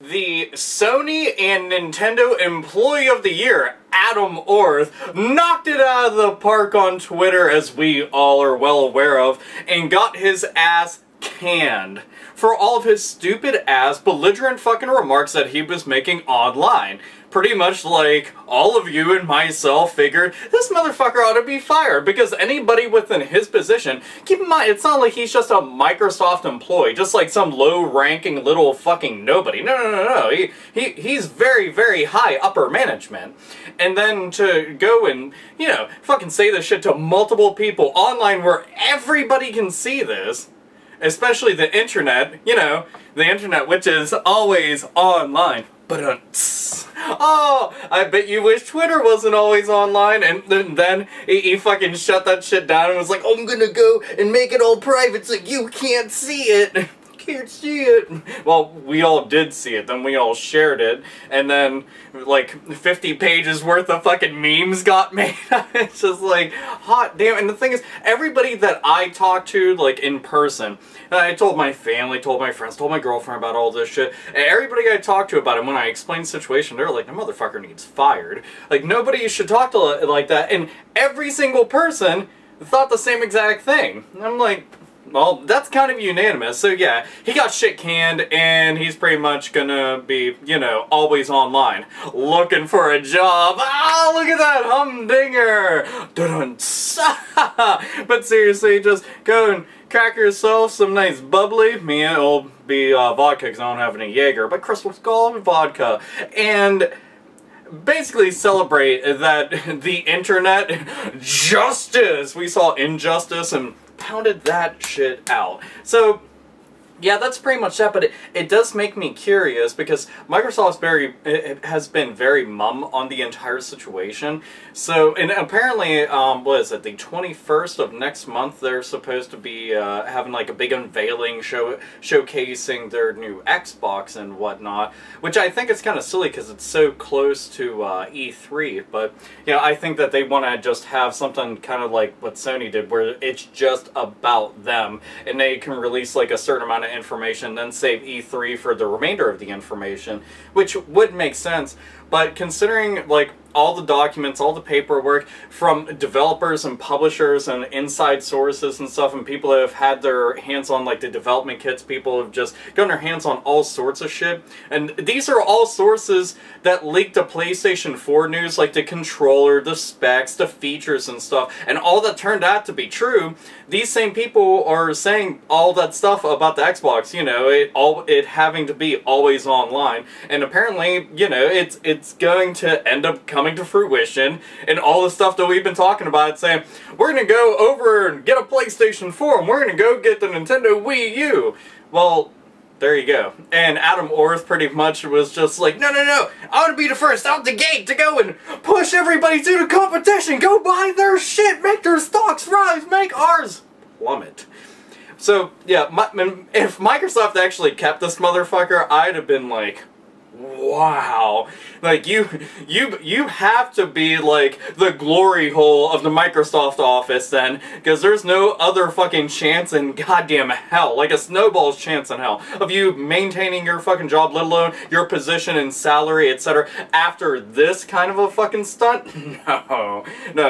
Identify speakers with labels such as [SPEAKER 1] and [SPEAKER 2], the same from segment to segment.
[SPEAKER 1] The Sony and Nintendo Employee of the Year, Adam Orth, knocked it out of the park on Twitter, as we all are well aware of, and got his ass canned for all of his stupid-ass, belligerent fucking remarks that he was making online. Pretty much like all of you and myself figured this motherfucker ought to be fired, because anybody within his position, keep in mind, it's not like he's just a Microsoft employee, just like some low-ranking little fucking nobody. No. He's very, very high upper management. And then to go and, you know, fucking say this shit to multiple people online where everybody can see this, especially the internet, you know, the internet, which is always online. But oh, I bet you wish Twitter wasn't always online. And then he fucking shut that shit down and was like, oh, I'm gonna go and make it all private so you can't see it. Can't see it. Well, we all did see it, then we all shared it, and then like 50 pages worth of fucking memes got made. It's just like, hot damn. And the thing is, everybody that I talked to, like in person, I told my family, told my friends, told my girlfriend about all this shit, and everybody I talked to about it, when I explained the situation, they're like, the motherfucker needs fired. Like, nobody should talk to like that, and every single person thought the same exact thing. And I'm like, well, that's kind of unanimous. So yeah, he got shit canned, and he's pretty much gonna be, you know, always online, looking for a job. Ah, look at that humdinger! Dun-dun. But seriously, just go and crack yourself some nice bubbly. Me, it'll be vodka, because I don't have any Jaeger, but Crystal Skull vodka. And basically celebrate that the internet justice. We saw injustice and pounded that shit out. So yeah, that's pretty much that, but it does make me curious, because Microsoft's has been very mum on the entire situation. So, and apparently, what is it, the 21st of next month, they're supposed to be having like a big unveiling showcasing their new Xbox and whatnot, which I think is kind of silly because it's so close to E3, but, you know, I think that they want to just have something kind of like what Sony did, where it's just about them, and they can release like a certain amount of information, then save E3 for the remainder of the information, which would make sense. But considering like all the documents, all the paperwork from developers and publishers and inside sources and stuff, and people that have had their hands on like the development kits, people have just gotten their hands on all sorts of shit. And these are all sources that leaked the PlayStation 4 news, like the controller, the specs, the features and stuff, and all that turned out to be true. These same people are saying all that stuff about the Xbox, you know, it having to be always online, and apparently, you know, it's going to end up coming to fruition, and all the stuff that we've been talking about, saying, we're gonna go over and get a PlayStation 4, and we're gonna go get the Nintendo Wii U. Well, there you go. And Adam Orth pretty much was just like, no, I want to be the first out the gate to go and push everybody to the competition, go buy their shit, make their stocks rise, make ours plummet. So, yeah, if Microsoft actually kept this motherfucker, I'd have been like, wow, like you have to be like the glory hole of the Microsoft office then, because there's no other fucking chance in goddamn hell, like a snowball's chance in hell, of you maintaining your fucking job, let alone your position and salary, etc. after this kind of a fucking stunt. No,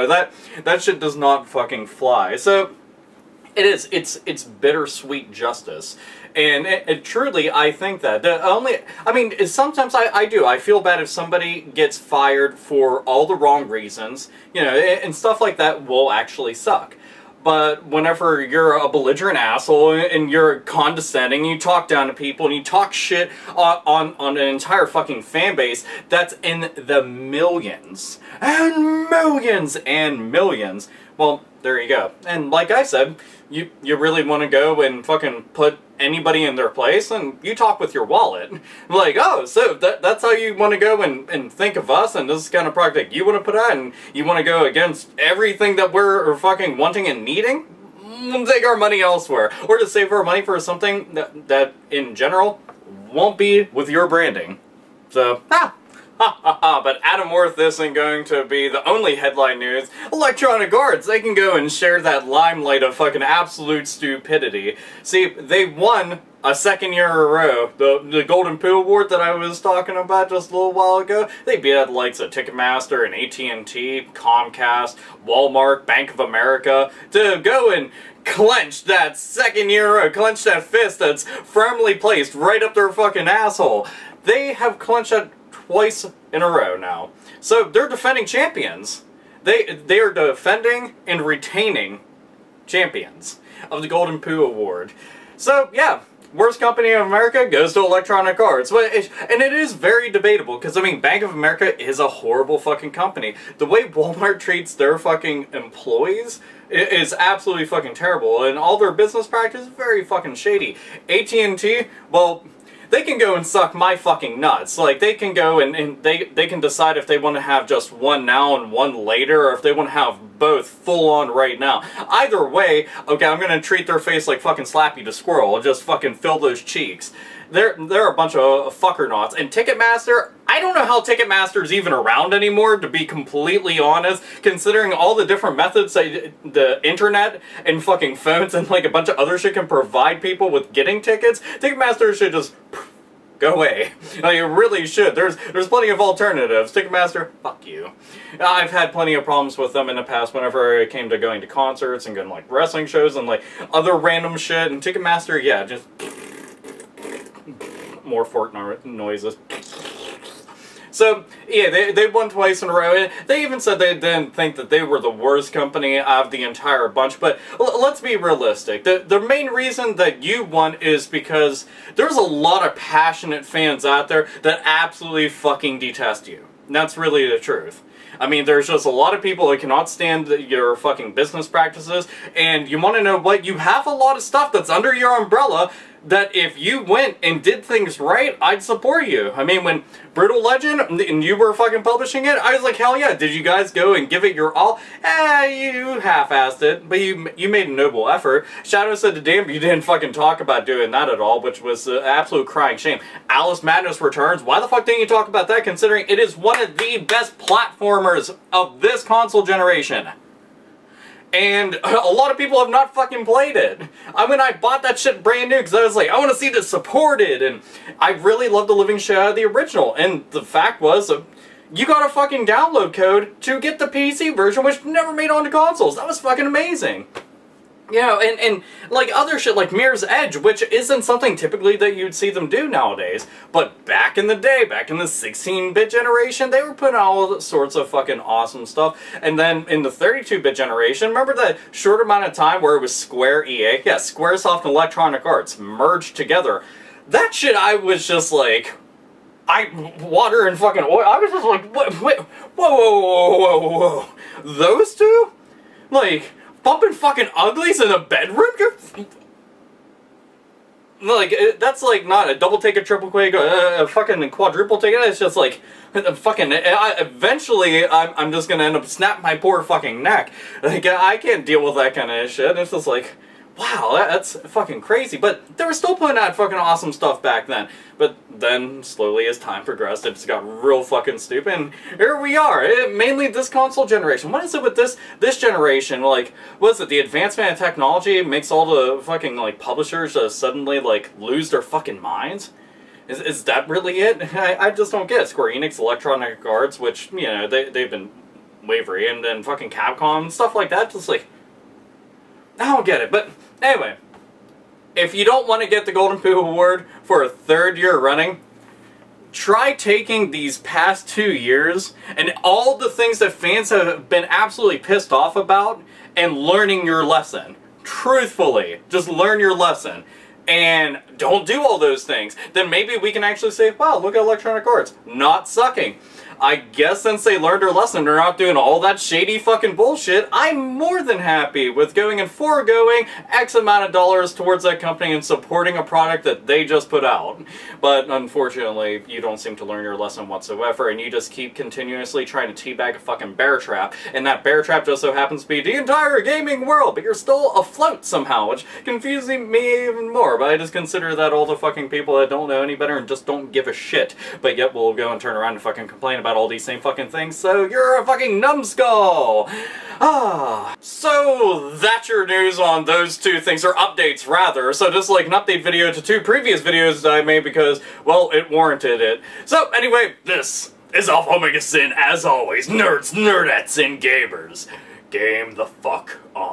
[SPEAKER 1] that shit does not fucking fly. So it's bittersweet justice. And it truly, I think that. Sometimes I feel bad if somebody gets fired for all the wrong reasons, you know, and stuff like that will actually suck. But whenever you're a belligerent asshole and you're condescending, you talk down to people and you talk shit on an entire fucking fan base that's in the millions and millions and millions, well, there you go. And like I said, you really want to go and fucking put anybody in their place, and you talk with your wallet. Like, oh, so that's how you want to go and think of us, and this is kind of project you want to put out, and you want to go against everything that we're fucking wanting and needing? Take our money elsewhere. Or to save our money for something that in general won't be with your branding. So, but Adam Orth isn't going to be the only headline news. Electronic Arts, they can go and share that limelight of fucking absolute stupidity. See, they won a second year in a row. The Golden Poo Award that I was talking about just a little while ago, they beat out the likes of Ticketmaster and AT&T, Comcast, Walmart, Bank of America to go and clench that second year in a row, clench that fist that's firmly placed right up their fucking asshole. They have clenched that twice in a row now. So they're defending champions. They are defending and retaining champions of the Golden Poo Award. So yeah, worst company in America goes to Electronic Arts. And it is very debatable, because I mean, Bank of America is a horrible fucking company. The way Walmart treats their fucking employees is absolutely fucking terrible, and all their business practice is very fucking shady. AT&T, well, they can go and suck my fucking nuts. Like, they can go and they can decide if they want to have just one now and one later, or if they want to have both full on right now. Either way, okay, I'm gonna treat their face like fucking Slappy the Squirrel. I'll just fucking fill those cheeks. They're a bunch of fuckernauts. And Ticketmaster, I don't know how Ticketmaster's even around anymore, to be completely honest, considering all the different methods that the internet and fucking phones and like a bunch of other shit can provide people with getting tickets. Ticketmaster should just go away. Like, it really should. There's plenty of alternatives. Ticketmaster, fuck you. I've had plenty of problems with them in the past whenever it came to going to concerts and going to like wrestling shows and like other random shit. And Ticketmaster, yeah, just more fork noises. So, yeah, they won twice in a row. And they even said they didn't think that they were the worst company out of the entire bunch. But let's be realistic. The main reason that you won is because there's a lot of passionate fans out there that absolutely fucking detest you. And that's really the truth. I mean, there's just a lot of people that cannot stand your fucking business practices. And you want to know what? You have a lot of stuff that's under your umbrella that if you went and did things right, I'd support you. I mean, when Brutal Legend, and you were fucking publishing it, I was like, hell yeah, did you guys go and give it your all? You half-assed it, but you made a noble effort. Shadow said to damn, you didn't fucking talk about doing that at all, which was an absolute crying shame. Alice Madness Returns, why the fuck didn't you talk about that, considering it is one of the best platformers of this console generation? And a lot of people have not fucking played it. I mean, I bought that shit brand new because I was like, I want to see this supported. And I really love the living shit out of the original. And the fact was, you got a fucking download code to get the PC version, which never made onto consoles. That was fucking amazing. You know, and like other shit like Mirror's Edge, which isn't something typically that you'd see them do nowadays. But back in the day, back in the 16-bit generation, they were putting out all sorts of fucking awesome stuff. And then in the 32-bit generation, remember that short amount of time where it was Square EA? Yeah, Squaresoft and Electronic Arts merged together. That shit, I was just like, water and fucking oil. I was just like, wait, whoa. Those two? Like, bumping fucking uglies in a bedroom? Like, that's like not a double take, a triple take, a fucking quadruple take. It's just like, fucking, eventually I'm just gonna end up snapping my poor fucking neck. Like, I can't deal with that kind of shit. It's just like, wow, that's fucking crazy. But they were still putting out fucking awesome stuff back then. But then, slowly as time progressed, it just got real fucking stupid. And here we are. Mainly this console generation. What is it with this generation? Like, what is it? The advancement of technology makes all the fucking, like, publishers suddenly, like, lose their fucking minds? Is that really it? I just don't get it. Square Enix, Electronic Arts, which, you know, they've been wavery. And then fucking Capcom and stuff like that. Just like, I don't get it. But anyway, if you don't want to get the Golden Poo Award for a third year running, try taking these past 2 years and all the things that fans have been absolutely pissed off about and learning your lesson. Truthfully, just learn your lesson. And don't do all those things. Then maybe we can actually say, wow, look at Electronic Arts. Not sucking. I guess since they learned their lesson, they're not doing all that shady fucking bullshit. I'm more than happy with going and foregoing X amount of dollars towards that company and supporting a product that they just put out. But unfortunately, you don't seem to learn your lesson whatsoever, and you just keep continuously trying to teabag a fucking bear trap. And that bear trap just so happens to be the entire gaming world, but you're still afloat somehow, which confuses me even more. But I just consider that all the fucking people that don't know any better and just don't give a shit, but yet will go and turn around and fucking complain about about all these same fucking things, so you're a fucking numbskull! So that's your news on those two things, or updates rather. So just like an update video to two previous videos that I made because, well, it warranted it. So anyway, this is AlphaOmegaSin, as always. Nerds, nerdettes, and gamers. Game the fuck on.